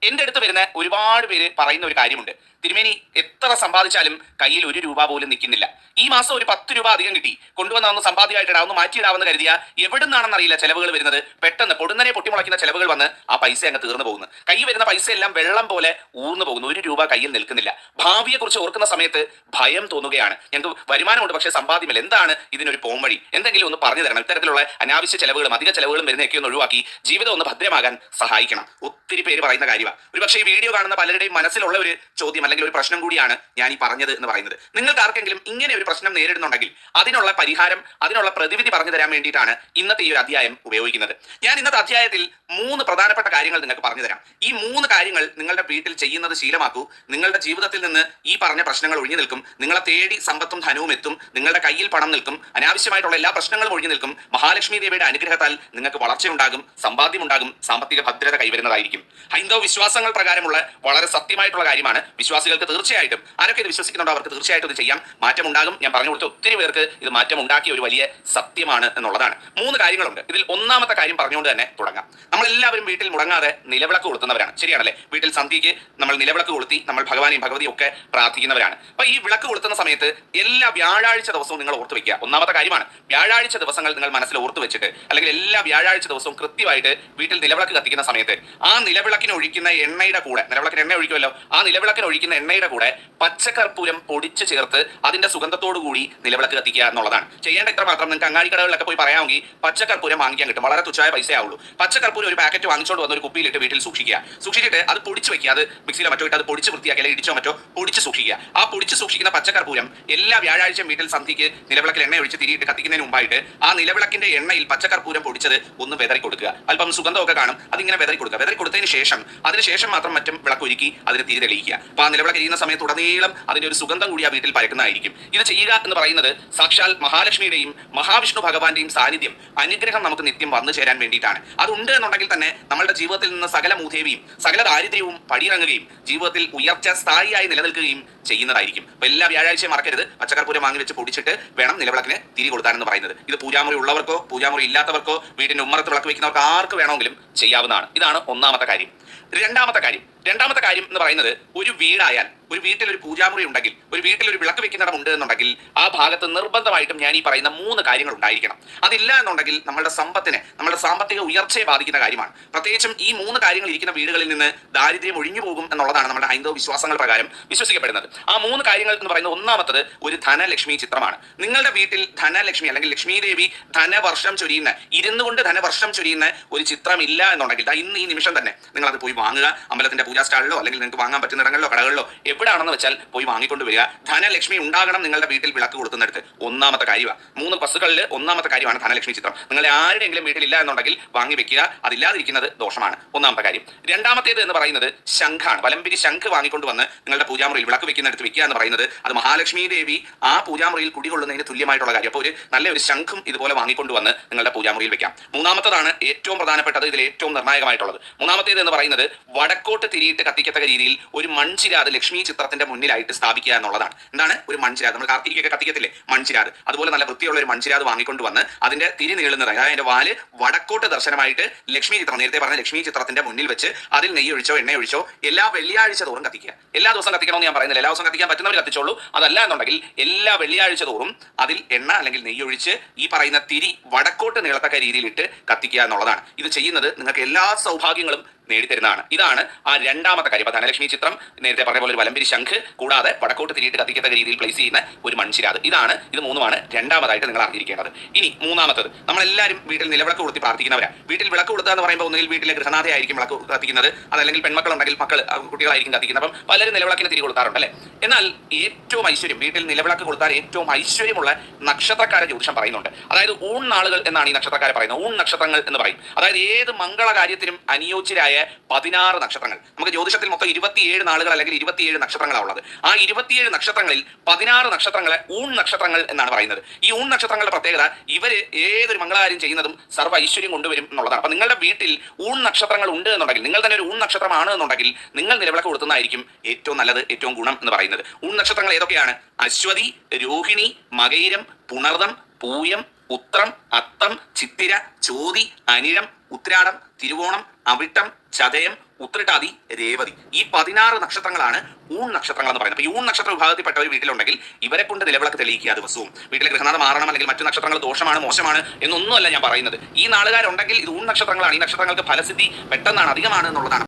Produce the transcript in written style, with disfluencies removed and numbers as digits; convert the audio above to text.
എന്റെ അടുത്ത് വരുന്ന ഒരുപാട് പേര് പറയുന്ന ഒരു കാര്യമുണ്ട്, തിരുമേനി എത്ര സമ്പാദിച്ചാലും കയ്യിൽ 1 രൂപ പോലും നിൽക്കുന്നില്ല. ഈ മാസം ഒരു 10 രൂപ അധികം കിട്ടി, കൊണ്ടുവന്ന ഒന്ന് സമ്പാദ്യമായിട്ടിടാം, ഒന്ന് മാറ്റിയിടാമെന്ന് കരുതിയ എവിടുന്നാണെന്ന് അറിയില്ല ചെലവുകൾ വരുന്നത്. പെട്ടെന്ന് പൊടുന്നനെ പൊട്ടിമുളയ്ക്കുന്ന ചെലവുകൾ വന്ന് ആ പൈസ അങ്ങ് തീർന്നു പോകുന്നു. കൈ വരുന്ന പൈസ എല്ലാം വെള്ളം പോലെ ഊർന്നു പോകുന്നു. 1 രൂപ കയ്യിൽ നിൽക്കുന്നില്ല. ഭാവിയെക്കുറിച്ച് ഓർക്കുന്ന സമയത്ത് ഭയം തോന്നുകയാണ്. ഞങ്ങൾക്ക് വരുമാനമുണ്ട്, പക്ഷേ സമ്പാദ്യമില്ല. എന്താണ് ഇതിനൊരു പോംവഴി? എന്തെങ്കിലും ഒന്ന് പറഞ്ഞു തരണം. ഇത്തരത്തിലുള്ള അനാവശ്യ ചെലവുകളും അധിക ചെലവുകളും വരുന്നതൊക്കെ ഒന്ന് ഒഴിവാക്കി ജീവിതം ഒന്ന് ഭദ്രമാകാൻ സഹായിക്കണം. ഒത്തിരി പേര് പറയുന്ന കാര്യമാണ്. ഒരുപക്ഷെ ഈ വീഡിയോ കാണുന്ന പലരുടെയും മനസ്സിലുള്ള ഒരു ചോദ്യം അല്ലെങ്കിൽ ഒരു പ്രശ്നം കൂടിയാണ് ഞാൻ ഈ പറഞ്ഞത് എന്ന് പറയുന്നത്. നിങ്ങൾക്ക് ആർക്കെങ്കിലും ഇങ്ങനെ ഒരു പ്രശ്നം നേരിടുന്നുണ്ടെങ്കിൽ അതിനുള്ള പരിഹാരം, അതിനുള്ള പ്രതിവിധി പറഞ്ഞു തരാൻ വേണ്ടിയിട്ടാണ് ഇന്നത്തെ ഈ ഒരു അധ്യായം ഉപയോഗിക്കുന്നത്. ഞാൻ ഇന്നത്തെ അധ്യായത്തിൽ 3 പ്രധാനപ്പെട്ട കാര്യങ്ങൾ നിങ്ങൾക്ക് പറഞ്ഞു തരാം. ഈ 3 കാര്യങ്ങൾ നിങ്ങളുടെ വീട്ടിൽ ചെയ്യുന്നത് ശീലമാക്കൂ. നിങ്ങളുടെ ജീവിതത്തിൽ നിന്ന് ഈ പറഞ്ഞ പ്രശ്നങ്ങൾ ഒഴിഞ്ഞു നിൽക്കും. നിങ്ങളെ തേടി സമ്പത്തും ധനവും എത്തും. നിങ്ങളുടെ കയ്യിൽ പണം നിൽക്കും. അനാവശ്യമായിട്ടുള്ള എല്ലാ പ്രശ്നങ്ങളും ഒഴിഞ്ഞു നിൽക്കും. മഹാലക്ഷ്മി ദേവിയുടെ അനുഗ്രഹത്താൽ നിങ്ങൾക്ക് വളർച്ചയുണ്ടാകും, സമ്പാദ്യം ഉണ്ടാകും, സാമ്പത്തിക ഭദ്രത കൈവരുന്നതായിരിക്കും. ഹൈന്ദവ വിശ്വാസങ്ങൾ പ്രകാരമുള്ള വളരെ സത്യമായിട്ടുള്ള കാര്യമാണ്. വിശ്വാസികൾക്ക് തീർച്ചയായിട്ടും, ആരൊക്കെ ഇത് വിശ്വസിക്കുന്നുണ്ടോ അവർക്ക് തീർച്ചയായിട്ടും ഇത് ചെയ്യാം. മാറ്റം ഉണ്ടാകും. ഞാൻ പറഞ്ഞു കൊടുത്ത ഒത്തിരി പേർക്ക് ഇത് മാറ്റം ഉണ്ടാക്കിയ ഒരു വലിയ സത്യമാണ് എന്നുള്ളതാണ്. 3 കാര്യങ്ങളുണ്ട്. ഇതിൽ ഒന്നാമത്തെ കാര്യം പറഞ്ഞുകൊണ്ട് തന്നെ തുടങ്ങാം. നമ്മളെല്ലാവരും വീട്ടിൽ മുടങ്ങാതെ നിലവിളക്ക് കൊളുത്തുന്നവരാണ്, ശരിയാണല്ലേ? വീട്ടിൽ സന്ധ്യയ്ക്ക് നമ്മൾ നിലവിളക്ക് കൊളുത്തി നമ്മൾ ഭഗവാനെയും ഭഗവതിയും ഒക്കെ പ്രാർത്ഥിക്കുന്നവരാണ്. അപ്പൊ ഈ വിളക്ക് കൊളുത്തുന്ന സമയത്ത് എല്ലാ വ്യാഴാഴ്ച ദിവസവും നിങ്ങൾ ഓർത്തു വെക്കുക. ഒന്നാമത്തെ കാര്യമാണ്, വ്യാഴാഴ്ച ദിവസങ്ങൾ നിങ്ങൾ മനസ്സിൽ ഓർത്തു വെച്ചിട്ട്, അല്ലെങ്കിൽ എല്ലാ വ്യാഴാഴ്ച ദിവസവും കൃത്യമായിട്ട് വീട്ടിൽ നിലവിളക്ക് കത്തിക്കുന്ന സമയത്ത് ആ നിലവിളക്കിന് ഒഴിക്കുന്ന എണ്ണയുടെ കൂടെ, നിലവിളക്കിന് എണ്ണ ഒഴിക്കുമല്ലോ, ആ നിലവിളക്കിന് ഒഴിക്കുന്ന എണ്ണയുടെ കൂടെ പച്ചക്കർപ്പൂരം പൊടിച്ച് ചേർത്ത് അതിന്റെ സുഗന്ധത്തോടു കൂടി നിലവിളക്ക് കത്തിക്കുക എന്നുള്ളതാണ്. ചെയ്യേണ്ട ഇത്ര മാത്രം. നിങ്ങൾക്ക് അങ്ങാടിക്കടകളിലൊക്കെ പോയി പറയാമെങ്കിൽ പച്ചക്കർപ്പൂരം വാങ്ങിക്കാൻ കിട്ടും. വളരെ തുച്ഛമായ പൈസ ആവുള്ളൂ. പച്ചക്കർപ്പൂരം ഒരു പാക്കറ്റ് വാങ്ങിച്ചോണ്ട് വന്ന് ഒരു കുപ്പിയിലിട്ട് വീട്ടിൽ സൂക്ഷിക്കുക. സൂക്ഷിച്ചിട്ട് അത് പൊടിച്ച് വെക്കുക. അത് മിക്സിയിലോ മറ്റോ ഇട്ട് അത് പൊടിച്ച് വൃത്തിയാക്കി, അല്ലെങ്കിൽ ഇടിച്ചോ മറ്റോ പൊടിച്ച് സൂക്ഷിക്കുക. ആ പൊടിച്ച് സൂക്ഷിക്കുന്ന പച്ചക്കർപ്പൂരം എല്ലാ വ്യാഴാഴ്ചയും വീട്ടിൽ സന്ധ്യയ്ക്ക് നിലവിളക്കിൽ എണ്ണ ഒഴിച്ച് തിരിയിട്ട് കത്തിക്കുന്നതിന് മുമ്പായിട്ട് ആ നിലവിളക്കിന്റെ എണ്ണയിൽ പച്ചക്കർപ്പൂരം പൊടിച്ചത് ഒന്ന് വെതറി കൊടുക്കുക. അല്പം സുഗന്ധമൊക്കെ കാണും. അതിങ്ങനെ വെതറി കൊടുക്കുക. വെതറി കൊടുത്തതിന് ശേഷം അതിനുശേഷം മാത്രം മറ്റും വിളക്ക് ഒരുക്കി അതിന് തിരി തെളിയിക്കുക. അപ്പൊ ആ നിലവിളക്ക് എരിയുന്ന സമയത്ത് ഉടനീളം അതിന്റെ ഒരു സുഗന്ധം കൂടി ആ വീട്ടിൽ പരക്കുന്നതായിരിക്കും. ഇത് ചെയ്യുക എന്ന് പറയുന്നത് സാക്ഷാൽ മഹാലക്ഷ്മിയുടെയും മഹാവിഷ്ണു ഭഗവാന്റെയും സാന്നിധ്യം, അനുഗ്രഹം നമുക്ക് നിത്യം വന്നു ചേരാൻ വേണ്ടിയിട്ടാണ്. അതുണ്ട് എന്നുണ്ടെങ്കിൽ തന്നെ നമ്മളുടെ ജീവിതത്തിൽ നിന്ന് സകല മൂദേവിയും സകല ദാരിദ്ര്യവും പടിയിറങ്ങുകയും ജീവിതത്തിൽ ഉയർച്ച സ്ഥായിയായി നിലനിൽക്കുകയും ചെയ്യുന്നതായിരിക്കും. അപ്പൊ എല്ലാ വ്യാഴാഴ്ചയും മറക്കരുത്, പച്ചക്കർപ്പൂരം വാങ്ങി വെച്ച് പൊടിച്ചിട്ട് വേണം നിലവിളക്കിന് തിരി കൊടുത്താനെന്ന് പറയുന്നത്. ഇത് പൂജാമുറി ഉള്ളവർക്കോ പൂജാമുറി ഇല്ലാത്തവർക്കോ വീടിന്റെ ഉമ്മറത്ത് വിളക്ക് വെക്കുന്നവർക്ക് ആർക്ക് വേണമെങ്കിലും ചെയ്യാവുന്നതാണ്. ഇതാണ് ഒന്നാമത്തെ കാര്യം. രണ്ടാമത്തെ കാര്യം എന്ന് പറയുന്നത്, ഒരു വീടായാൽ, ഒരു വീട്ടിൽ ഒരു പൂജാമുറി ഉണ്ടെങ്കിൽ, ഒരു വീട്ടിൽ ഒരു വിളക്ക് വെക്കുന്നിടം ഉണ്ട് എന്നുണ്ടെങ്കിൽ ആ ഭാഗത്ത് നിർബന്ധമായിട്ടും ഞാൻ ഈ പറയുന്ന 3 കാര്യങ്ങൾ ഉണ്ടായിരിക്കണം. അതില്ല എന്നുണ്ടെങ്കിൽ നമ്മുടെ സമ്പത്തിനെ, നമ്മുടെ സാമ്പത്തിക ഉയർച്ചയെ ബാധിക്കുന്ന കാര്യമാണ്. പ്രത്യേകിച്ചും ഈ 3 കാര്യങ്ങൾ ഇരിക്കുന്ന വീടുകളിൽ നിന്ന് ദാരിദ്ര്യം ഒഴിഞ്ഞു പോകും എന്നുള്ളതാണ് നമ്മുടെ ഹൈന്ദവ വിശ്വാസങ്ങൾ പ്രകാരം വിശ്വസിക്കപ്പെടുന്നത്. ആ 3 കാര്യങ്ങൾ എന്ന് പറയുന്നത്, ഒന്നാമത്തത് ഒരു ധനലക്ഷ്മി ചിത്രമാണ്. നിങ്ങളുടെ വീട്ടിൽ ധനലക്ഷ്മി അല്ലെങ്കിൽ ലക്ഷ്മി ദേവി ധനവർഷം ചൊരിയുന്ന, ഇരുന്നു കൊണ്ട് ധനവർഷം ചൊരിയുന്ന ഒരു ചിത്രം ഇല്ല എന്നുണ്ടെങ്കിൽ ഇന്ന് ഈ നിമിഷം തന്നെ നിങ്ങൾ അത് പോയി വാങ്ങുക. അമ്പലത്തിന്റെ പൂജാ സ്റ്റാളിലോ അല്ലെങ്കിൽ നിങ്ങൾക്ക് വാങ്ങാൻ പറ്റുന്ന ഇടങ്ങളിലോ കടകളിലോ എവിടെയാണെന്ന് വെച്ചാൽ പോയി വാങ്ങിക്കൊണ്ട് വരിക. ധനലക്ഷ്മി ഉണ്ടാകണം നിങ്ങളുടെ വീട്ടിൽ വിളക്ക് കൊടുക്കുന്നിടത്ത്. ഒന്നാമത്തെ കാര്യമാണ്. 3 വസ്തുക്കളിൽ ഒന്നാമത്തെ കാര്യമാണ് ധനലക്ഷ്മി ചിത്രം. നിങ്ങളുടെ ആരുടെയെങ്കിലും വീട്ടിലില്ല എന്നുണ്ടെങ്കിൽ വാങ്ങി വെക്കുക. അതില്ലാതിരിക്കുന്നത് ദോഷമാണ്. ഒന്നാമത്തെ കാര്യം. രണ്ടാമത്തേത് എന്ന് പറയുന്നത് ശംഖാണ്. വലംപിരി ശംഖ് വാങ്ങിക്കൊണ്ട് വന്ന് നിങ്ങളുടെ പൂജാമുറിയിൽ വിളക്ക് വെക്കുന്നിടത്ത് വെക്കുക എന്ന് പറയുന്നത് അത് മഹാലക്ഷ്മി ദേവി ആ പൂജാമുറിയിൽ കുടികൊള്ളുന്നതിന് തുല്യമായിട്ടുള്ള കാര്യം. അപ്പോൾ ഒരു നല്ലൊരു ശംഖും ഇതുപോലെ വാങ്ങിക്കൊണ്ട് വന്ന് നിങ്ങളുടെ പൂജാമുറിയിൽ വെക്കാം. മൂന്നാമത്തതാണ് ഏറ്റവും പ്രധാനപ്പെട്ടത്, ഇതിൽ ഏറ്റവും നിർണായകമായിട്ടുള്ളത്. മൂന്നാമത്തേത് എന്ന് പറയുന്നത് വടക്കോട്ട് തിരിയിട്ട് കത്തിക്കത്തക്ക രീതിയിൽ ഒരു മൺചിരാത് ലക്ഷ്മി ചിത്രത്തിന്റെ മുന്നിലായിട്ട് സ്ഥാപിക്കുക എന്നുള്ളതാണ്. എന്താണ് ഒരു മൺചിരാത്? നമ്മൾ കാർത്തികയൊക്കെ കത്തിക്കത്തില്ലേ മൺചിരാത്, അതുപോലെ നല്ല വൃത്തിയുള്ള ഒരു മൺചിരാത് വാങ്ങിക്കൊണ്ട് വന്ന് അതിന്റെ തിരി നീളുന്നത്, അതായത് അതിന്റെ വാല് വടക്കോട്ട് ദർശനമായിട്ട് ലക്ഷ്മി ചിത്രം, നേരത്തെ പറഞ്ഞ ലക്ഷ്മി ചിത്രത്തിന്റെ മുന്നിൽ വെച്ച് അതിൽ നെയ്യൊഴിച്ചോ എണ്ണയൊഴിച്ചോ എല്ലാ വെള്ളിയാഴ്ച തോറും കത്തിക്കുക. എല്ലാ ദിവസം കത്തിക്കണമെന്ന് ഞാൻ പറയുന്നില്ല, എല്ലാ ദിവസം കത്തിക്കാൻ പറ്റുന്നവർ കത്തിച്ചോളൂ. അതല്ല എന്നുണ്ടെങ്കിൽ എല്ലാ വെള്ളിയാഴ്ച തോറും അതിൽ എണ്ണ അല്ലെങ്കിൽ നെയ്യൊഴിച്ച് ഈ പറയുന്ന തിരി വടക്കോട്ട് നീളത്തക്ക രീതിയിലിട്ട് കത്തിക്കുക എന്നുള്ളതാണ്. ഇത് ചെയ്യുന്നത് നിങ്ങൾക്ക് എല്ലാ സൗഭാഗ്യങ്ങളും നേടിത്തരുന്നതാണ്. ഇതാണ് ആ രണ്ടാമത്തെ കാര്യം. ധനലക്ഷ്മി ചിത്രം, നേരത്തെ പറഞ്ഞ പോലെ ഒരു വലംപിരി ശംഖ്, കൂടാതെ വടക്കോട്ട് തിരിയിട്ട് കത്തിക്കത്തക്ക രീതിയിൽ പ്ലേസ് ചെയ്യുന്ന ഒരു മൺചിരാത്. ഇത് മൂന്നുമാണ് രണ്ടാമതായിട്ട് നിങ്ങൾ അറിഞ്ഞിരിക്കേണ്ടത്. ഇനി മൂന്നാമത്തത്, നമ്മളെല്ലാവരും വീട്ടിൽ നിലവിളക്ക് കൊളുത്തി പ്രാർത്ഥിക്കുന്നവരാണ്. വീട്ടിൽ വിളക്ക് കൊളുത്തുക എന്ന് പറയുമ്പോൾ ഒന്നുകിൽ വീട്ടിലെ ഗൃഹനാഥയായിരിക്കും വിളക്ക് കത്തിക്കുന്നത്, അതല്ലെങ്കിൽ പെൺമക്കളുണ്ടെങ്കിൽ കുട്ടികളായിരിക്കും കത്തിക്കുന്നത്. അപ്പം പലരും നിലവിളക്കിന് തിരി കൊളുത്താറുണ്ട് അല്ലേ? എന്നാൽ ഏറ്റവും ഐശ്വര്യം, വീട്ടിൽ നിലവിളക്ക് കൊളുത്താൻ ഏറ്റവും ഐശ്വര്യമുള്ള നക്ഷത്രക്കാരെ ജ്യോതിഷം പറയുന്നുണ്ട്. അതായത് ഊൺ നാളുകൾ എന്നാണ് ഈ നക്ഷത്രക്കാരെ പറയുന്നത്. ഊൺ നക്ഷത്രങ്ങൾ എന്ന് പറയും. അതായത് ഏത് മംഗളകാര്യത്തിനും അനുയോജ്യരായ 16 നക്ഷത്രങ്ങൾ. നമുക്ക് ജ്യോതിഷത്തിൽ മൊത്തം 27 നാളുകൾ അല്ലെങ്കിൽ 27 നക്ഷത്രങ്ങളാണ് ഉള്ളത്. ആ 27 നക്ഷത്രങ്ങളിൽ 16 നക്ഷത്രങ്ങളെ ഊൺ നക്ഷത്രങ്ങൾ എന്നാണ് പറയുന്നത്. ഈ ഊൺ നക്ഷത്രങ്ങളുടെ പ്രത്യേകത, ഇവര് ഏതൊരു മംഗളകാര്യം ചെയ്യുന്നതും സർവ്വ ഐശ്വര്യം കൊണ്ടുവരും എന്നുള്ളതാണ്. അപ്പൊ നിങ്ങളുടെ വീട്ടിൽ ഊൺ നക്ഷത്രങ്ങൾ ഉണ്ട് എന്നുണ്ടെങ്കിൽ, നിങ്ങൾ തന്നെ ഒരു ഊൺ നക്ഷത്രമാണ് എന്നുണ്ടെങ്കിൽ നിങ്ങൾ നിലവിളക്ക് കൊടുക്കുന്നതായിരിക്കും ഏറ്റവും നല്ലത്, ഏറ്റവും ഗുണം എന്ന് പറയുന്നത്. ഊൺ നക്ഷത്രങ്ങൾ ഏതൊക്കെയാണ്? അശ്വതി, രോഹിണി, മകയിരം, പുണർദം, പൂയം, ഉത്രം, അത്തം, ചിത്തിര, ചോതി, അനിഴം, ഉത്രാടം, തിരുവോണം, അവിട്ടം, ചതയം, ഉത്രട്ടാതി, രേവതി, ഈ 16 നക്ഷത്രങ്ങളാണ് ഊൺ നക്ഷത്രങ്ങൾ എന്ന് പറയുന്നത്. അപ്പൊ ഈ ഊൺ നക്ഷത്ര വിഭാഗത്തിൽപ്പെട്ട ഒരു വീട്ടിലുണ്ടെങ്കിൽ ഇവരെ കൊണ്ട് നിലവിളക്ക് തെളിയിക്കുക ദിവസവും. വീട്ടിലെ ഗൃഹനാഥം മാറണം, അല്ലെങ്കിൽ മറ്റു നക്ഷത്രങ്ങൾ ദോഷമാണ്, മോശമാണ് എന്നൊന്നുമല്ല ഞാൻ പറയുന്നത്. ഈ നാളുകാരുണ്ടെങ്കിൽ ഇത് ഊൺ നക്ഷത്രങ്ങളാണ്, ഈ നക്ഷത്രങ്ങൾക്ക് ഫലസിദ്ധി പെട്ടെന്നാണ്, അധികമാണ് എന്നുള്ളതാണ്.